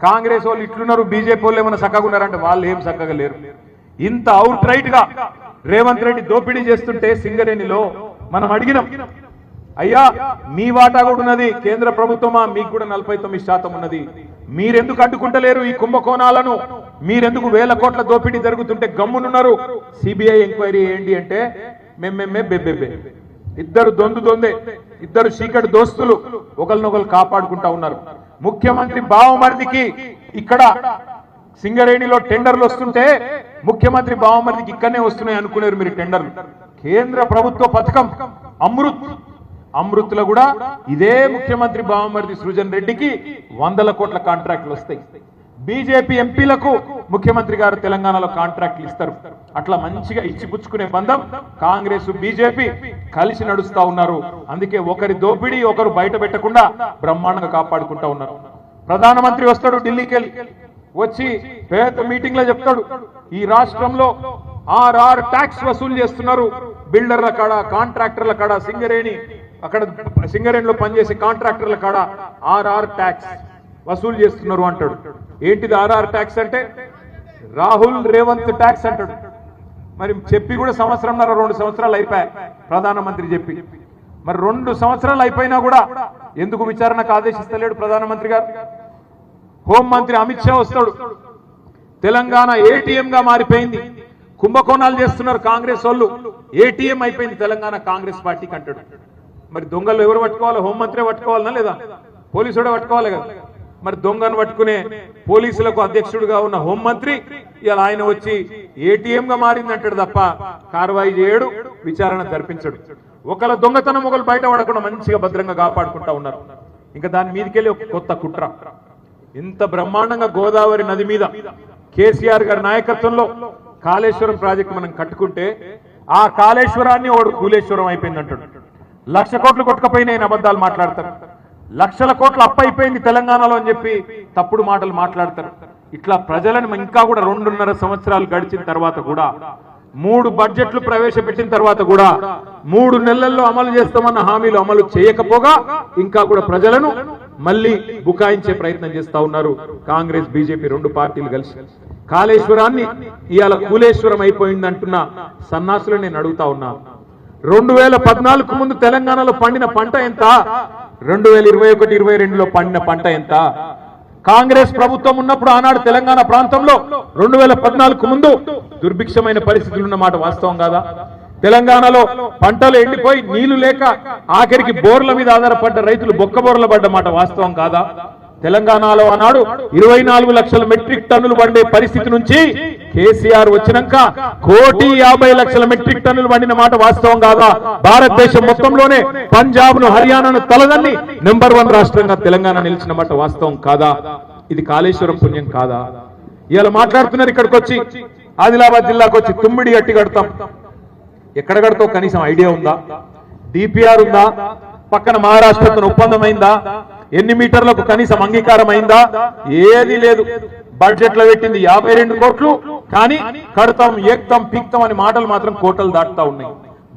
కాంగ్రెస్ వాళ్ళు ఇట్లున్నారు, బీజేపీ వాళ్ళు ఏమైనా చక్కగా ఉన్నారంటే వాళ్ళు ఏం చక్కగా లేరు. ఇంత అవుట్ రైట్ గా రేవంత్ రెడ్డి దోపిడీ చేస్తుంటే సింగరేణిలో మనం అడిగినాం, అయ్యా మీ వాటా కూడా ఉన్నది, కేంద్ర ప్రభుత్వమా మీకు కూడా 49% ఉన్నది, మీరెందుకు అడ్డుకుంటలేరు ఈ కుంభకోణాలను, మీరెందుకు వేల కోట్ల దోపిడీ జరుగుతుంటే గమ్మునున్నారు, సిబిఐ ఎంక్వైరీ ఏంటి అంటే మేమే బెబ్బెబ్బే, ఇద్దరు దొందే, ఇద్దరు చీకటి దోస్తులు ఒకరినొకరు కాపాడుకుంటా ఉన్నారు. ముఖ్యమంత్రి బావమరిదికి ఇక్కడ సింగరేణిలో టెండర్లు వస్తుంటే ముఖ్యమంత్రి బావమరిదికి ఇక్కడనే వస్తున్నాయి అనుకునేరు మీరు టెండర్లు. కేంద్ర ప్రభుత్వ పథకం అమృత్లో కూడా ఇదే ముఖ్యమంత్రి బావమరిది సృజన్ రెడ్డికి 100 కోట్ల కాంట్రాక్టులు వస్తాయి. బీజేపీ ఎంపీలకు ముఖ్యమంత్రి గారు తెలంగాణలో కాంట్రాక్టులు ఇస్తారు. అట్లా మంచిగా ఇచ్చిపుచ్చుకునే బంధం కాంగ్రెస్ బీజేపీ కలిసి నడుస్తా ఉన్నారు. అందుకే ఒకరి దోపిడీ ఒకరు బయట పెట్టకుండా బ్రహ్మాండంగా కాపాడుకుంటా ఉన్నారు. ప్రధానమంత్రి వస్తాడు ఢిల్లీకి వెళ్ళి, వచ్చి పేద మీటింగ్ లో చెప్తాడు, ఈ రాష్ట్రంలో ఆర్ఆర్ ట్యాక్స్ వసూలు చేస్తున్నారు, బిల్డర్ల కాడ కాంట్రాక్టర్ల కాడ సింగరేణిలో పనిచేసే కాంట్రాక్టర్ల కాడ ఆర్ఆర్ ట్యాక్స్ వసూలు చేస్తున్నారు అంటాడు. ఏంటిది ఆర్ఆర్ ట్యాక్స్ అంటే? రాహుల్ రేవంత్ ట్యాక్స్ అంటాడు. మరి చెప్పి కూడా 1.5 సంవత్సరాలు అయిపోయాయి ప్రధానమంత్రి చెప్పి. మరి 2 సంవత్సరాలు అయిపోయినా కూడా ఎందుకు విచారణకు ఆదేశిస్తలేడు ప్రధానమంత్రి గారు? హోంమంత్రి అమిత్ షా వస్తాడు, తెలంగాణ ఏటీఎం గా మారిపోయింది, కుంభకోణాలు చేస్తున్నారు కాంగ్రెస్ వాళ్ళు, ఏటీఎం అయిపోయింది తెలంగాణ కాంగ్రెస్ పార్టీకి అంటాడు. మరి దొంగలు ఎవరు పట్టుకోవాలి? హోంమంత్రి పట్టుకోవాలనా లేదా? పోలీసుడే పట్టుకోవాలి కదా. మరి దొంగను పట్టుకునే పోలీసులకు అధ్యక్షుడిగా ఉన్న హోంమంత్రి ఇలా ఆయన వచ్చి ఏటీఎం గా మారిందంటాడు తప్ప కార్వాయి చేయడు, విచారణ జరిపించడు. ఒకళ్ళ దొంగతనం ఒకళ్ళు బయట పడకుండా మంచిగా భద్రంగా కాపాడుకుంటా ఉన్నారు. ఇంకా దాని మీదకెళ్ళి ఒక కొత్త కుట్ర. ఇంత బ్రహ్మాండంగా గోదావరి నది మీద కేసీఆర్ గారి నాయకత్వంలో కాళేశ్వరం ప్రాజెక్టు మనం కట్టుకుంటే ఆ కాళేశ్వరాన్ని ఓడు కూలేశ్వరం అయిపోయింది అంటాడు. 1,00,000 కోట్లు కొట్టుకపోయినాయి అబద్ధాలు మాట్లాడతారు. లక్షల కోట్ల అప్పు అయిపోయింది తెలంగాణలో అని చెప్పి తప్పుడు మాటలు మాట్లాడతారు. ఇట్లా ప్రజలను ఇంకా కూడా 2.5 సంవత్సరాలు గడిచిన తర్వాత కూడా 3 బడ్జెట్లు ప్రవేశపెట్టిన తర్వాత కూడా 3 నెలల్లో అమలు చేస్తామన్న హామీలు అమలు చేయకపోగా ఇంకా కూడా ప్రజలను మళ్ళీ బుకాయించే ప్రయత్నం చేస్తా ఉన్నారు కాంగ్రెస్ బీజేపీ 2 పార్టీలు కలిసి. కాళేశ్వరాన్ని ఇవాళ కూలేశ్వరం అయిపోయిందంటున్న సన్నాసులు నేను అడుగుతా ఉన్నా, 2014 ముందు తెలంగాణలో పండిన పంట ఎంత? 2021-22లో పండిన పంట ఎంత? కాంగ్రెస్ ప్రభుత్వం ఉన్నప్పుడు ఆనాడు తెలంగాణ ప్రాంతంలో 2014 ముందు దుర్భిక్షమైన పరిస్థితులు ఉన్న మాట వాస్తవం కాదా? తెలంగాణలో పంటలు ఎండిపోయి నీళ్లు లేక ఆఖరికి బోర్ల మీద ఆధారపడ్డ రైతులు బొక్కబోర్ల పడ్డ మాట వాస్తవం కాదా? తెలంగాణలో ఆనాడు 24 లక్షల మెట్రిక్ టన్నులు పండే పరిస్థితి నుంచి కేసీఆర్ వచ్చినాక 1,50,00,000 మెట్రిక్ టన్నులు పండిన మాట వాస్తవం కాదా? భారతదేశం మొత్తంలోనే పంజాబ్ ను హర్యానాను తలదన్ని నెంబర్ 1 రాష్ట్రంగా తెలంగాణ నిలిచిన మాట వాస్తవం కాదా? ఇది కాళేశ్వరం పుణ్యం కాదా? ఇలా మాట్లాడుతున్నారు. ఇక్కడికి వచ్చి ఆదిలాబాద్ జిల్లాకు వచ్చి తుమ్మిడి గట్టి కడతాం, ఎక్కడ కడతావు కనీసం ఐడియా ఉందా? డిపిఆర్ ఉందా? పక్కన మహారాష్ట్రతో ఒప్పందం అయిందా? ఎన్ని మీటర్లకు కనీసం అంగీకారం అయిందా? ఏది లేదు. బడ్జెట్ లో పెట్టింది 52 కోట్లు, కానీ కడతాం ఏక్తాం పీక్తాం అని మాటలు మాత్రం కోటలు దాటుతా ఉన్నాయి.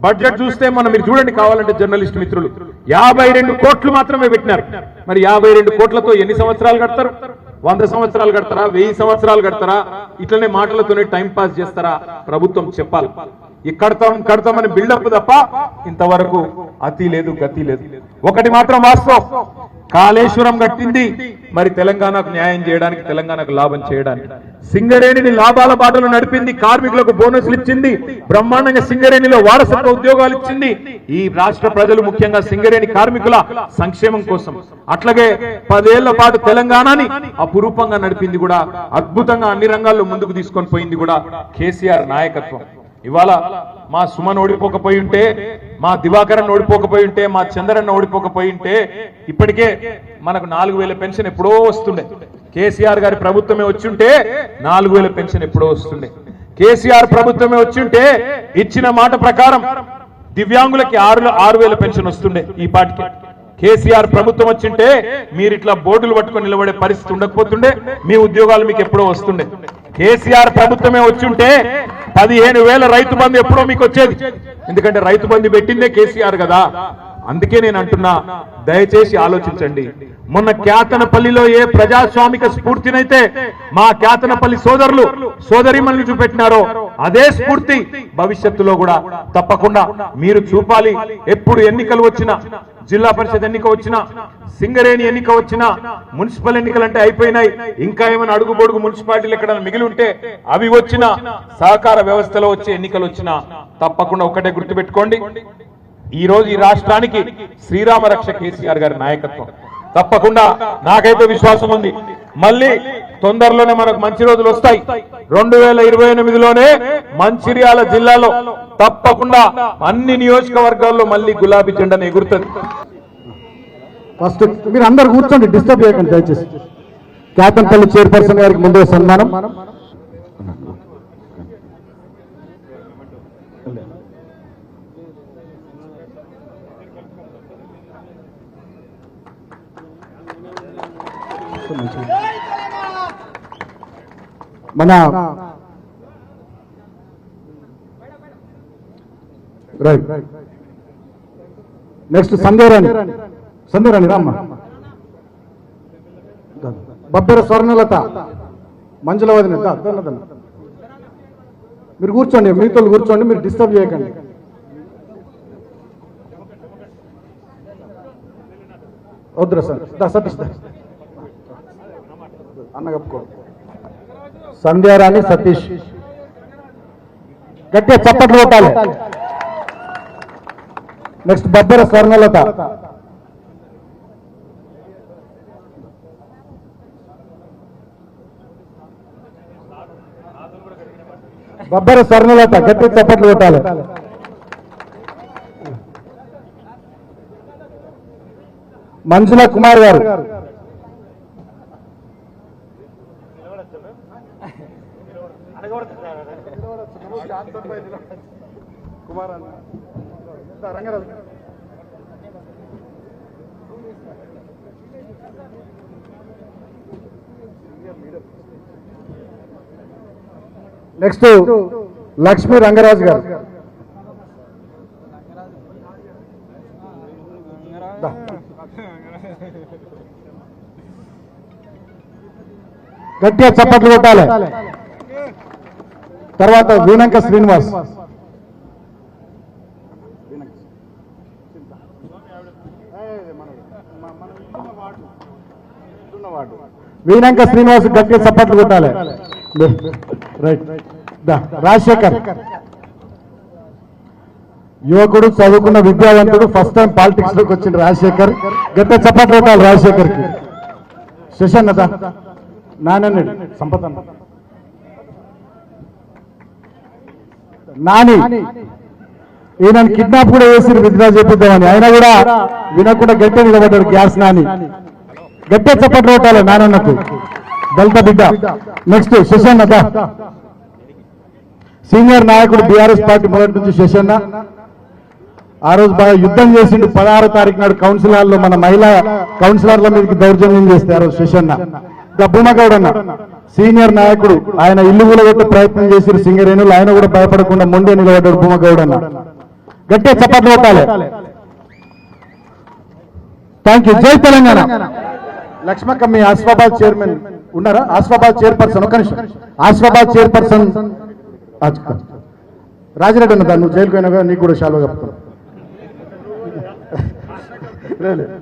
బడ్జెట్ చూస్తే మీరు చూడండి కావాలంటే జర్నలిస్ట్ మిత్రులు, 52 కోట్లు మాత్రమే పెట్టినారు. మరి 52 కోట్లతో ఎన్ని సంవత్సరాలు కడతారు? 100 సంవత్సరాలు కడతారా? 1000 సంవత్సరాలు కడతారా? ఇట్లనే మాటలతోనే టైం పాస్ చేస్తారా? ప్రభుత్వం చెప్పాలి. కడతామని బిల్డప్ తప్ప ఇంతవరకు అతి లేదు గతి లేదు. ఒకటి మాత్రం వాస్తవం, కాళేశ్వరం కట్టింది మరి తెలంగాణకు న్యాయం చేయడానికి, తెలంగాణకు లాభం చేయడానికి. సింగరేణిని లాభాల బాటలు నడిపింది, కార్మికులకు బోనస్లు ఇచ్చింది, బ్రహ్మాండంగా సింగరేణిలో వారసత్వ ఉద్యోగాలు ఇచ్చింది ఈ రాష్ట్ర ప్రజలు, ముఖ్యంగా సింగరేణి కార్మికుల సంక్షేమం కోసం. అట్లాగే 10 ఏళ్ల పాటు తెలంగాణని అపురూపంగా నడిపింది కూడా, అద్భుతంగా అన్ని రంగాల్లో ముందుకు తీసుకొని పోయింది కూడా కేసీఆర్ నాయకత్వం. ఇవాళ మా సుమన్ ఓడిపోకపోయి ఉంటే, మా దివాకరన్ ఓడిపోకపోయి ఉంటే, మా చంద్రన్న ఓడిపోకపోయి ఉంటే ఇప్పటికే మనకు 4,000 పెన్షన్ ఎప్పుడో వస్తుండే. కేసీఆర్ గారి ప్రభుత్వమే వచ్చుంటే 4,000 పెన్షన్ ఎప్పుడో వస్తుండే. కేసీఆర్ ప్రభుత్వమే వచ్చుంటే ఇచ్చిన మాట ప్రకారం దివ్యాంగులకి 6,000 పెన్షన్ వస్తుండే ఈ పాటికి. కేసీఆర్ ప్రభుత్వం వచ్చింటే మీరు ఇట్లా బోర్డులు పట్టుకొని నిలబడే పరిస్థితి ఉండకపోతుండే, మీ ఉద్యోగాలు మీకు ఎప్పుడో వస్తుండే. కేసీఆర్ ప్రభుత్వమే వచ్చుంటే 15,000 రైతు బంధు ఎప్పుడో మీకు వచ్చేది. ఎందుకంటే రైతు బంధు పెట్టిందే కేసీఆర్ కదా. అందుకే నేను అంటున్నా, దయచేసి ఆలోచించండి. మొన్న క్యాతనపల్లిలో ఏ ప్రజాస్వామిక స్ఫూర్తినైతే మా క్యాతనపల్లి సోదరులు సోదరిమణులు చూపెట్టినారో అదే స్ఫూర్తి భవిష్యత్తులో కూడా తప్పకుండా మీరు చూపాలి. ఎప్పుడు ఎన్నికలు వచ్చినా, జిల్లా పరిషత్ ఎన్నిక వచ్చినా, సింగరేణి ఎన్నిక వచ్చినా, మున్సిపల్ ఎన్నికలు అంటే అయిపోయినాయి, ఇంకా ఏమైనా అడుగుబొడుగు మున్సిపాలిటీలు ఎక్కడ మిగిలి ఉంటే అవి వచ్చినా, సహకార వ్యవస్థలో వచ్చే ఎన్నికలు వచ్చినా తప్పకుండా ఒకటే గుర్తుపెట్టుకోండి, ఈ రోజు ఈ రాష్ట్రానికి శ్రీరామ రక్ష కేసీఆర్ గారి నాయకత్వం. తప్పకుండా నాకైతే విశ్వాసం ఉంది, మళ్ళీ తొందరలోనే మనకు మంచి రోజులు వస్తాయి. 2028లోనే మంచిర్యాల జిల్లాలో తప్పకుండా అన్ని నియోజకవర్గాల్లో మళ్ళీ గులాబీ జెండాను ఎగురుతుంది. ఫస్ట్ మీరు అందరు కూర్చోండి, డిస్టర్బ్ చేయకండి దయచేసి. క్యాతన్పల్లి చైర్పర్సన్ గారికి ముందే సన్మానం. మన రైట్ నెక్స్ట్ సంధ్యారాణి రామ్మ, బబ్బెర స్వర్ణలత, మంజులవదిన, మీరు కూర్చోండి, మీతో కూర్చోండి, మీరు డిస్టర్బ్ చేయకండి. వద్దురా సార్, సతీష్ అన్న కప్పుకో. సంధ్యారాణి, సతీష్, గట్టిగా చప్పట్లు కొట్టాలి. నెక్స్ట్ బబ్బెర స్వర్ణలత, బబ్బెర స్వర్ణలత, గట్టి చప్పట్లు కొట్టాలి. మంజుల కుమార్ గారు, నెక్స్ట్ లక్ష్మీ రంగరాజు గారు, గట్టిగా చప్పట్లు కొట్టాలి. తర్వాత వీణంక శ్రీనివాస్, వీణంక శ్రీనివాస్ గట్టిగా చప్పట్లు కొట్టాలి. రైట్. రాజశేఖర్, యువకుడు, చదువుకున్న విద్యావంతుడు, ఫస్ట్ టైం పాలిటిక్స్ లోకి వచ్చిన రాజశేఖర్, గట్టిగా చప్పట్లు కొట్టాలి రాజశేఖర్ కి. శశన్నత, నానన్నుడు, సంపద, నాని, ఈయన కిడ్నాప్ కూడా చేసి విత్డ్రా చేపిద్దామని, ఆయన కూడా వినకుండా గట్టిగా నిలబడ్డాడు. గ్యాస్ నాని, గట్టిగా చప్పట్లు కొట్టాలి నానన్నకు, దళిత బిడ్డ. నెక్స్ట్ శశన్నత, సీనియర్ నాయకుడు, బీఆర్ఎస్ పార్టీ మొదటి నుంచి శశన్న. ఆ రోజు బాగా యుద్ధం చేసిండు. 16వ తారీఖు నాడు కౌన్సిలర్లో మన మహిళా కౌన్సిలర్ల మీదకి దౌర్జన్యం చేస్తే ఆ రోజు శశన్న. భూమగౌడ్ అన్న సీనియర్ నాయకుడు, ఆయన ఇల్లు కూలగొట్టే ప్రయత్నం చేసిరు సింగరేణులు, ఆయన కూడా భయపడకుండా ముందే నిలబడ్డాడు భూమగౌడ్ అన్న. గట్టిగా చప్పట్లు కొట్టాలి. Thank you. జై తెలంగాణ. లక్ష్మక్క, మీ ఆసిఫాబాద్ చైర్మన్ ఉన్నారా? ఆసిఫాబాద్ చైర్పర్సన్, ఒక నిమిషం. ఆసిఫాబాద్ చైర్పర్సన్ రాజిరెడ్డి ఉన్నదా? నువ్వు జైలుకు అయినా నీకు కూడా షాలో కప్పుతాను.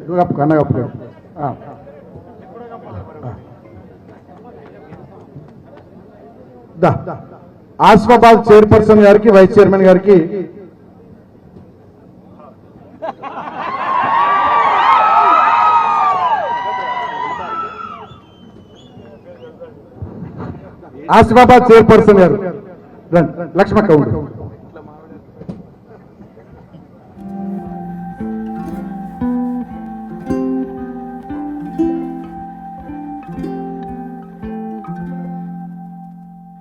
నువ్వు కప్పుకో, అన్న కప్పుకో. ఆసిఫాబాద్ చైర్పర్సన్ గారికి, వైస్ చైర్మన్ గారికి ఆసిఫాబాద్ చైర్పర్సన్ గారు లక్ష్మక్క ఉండు.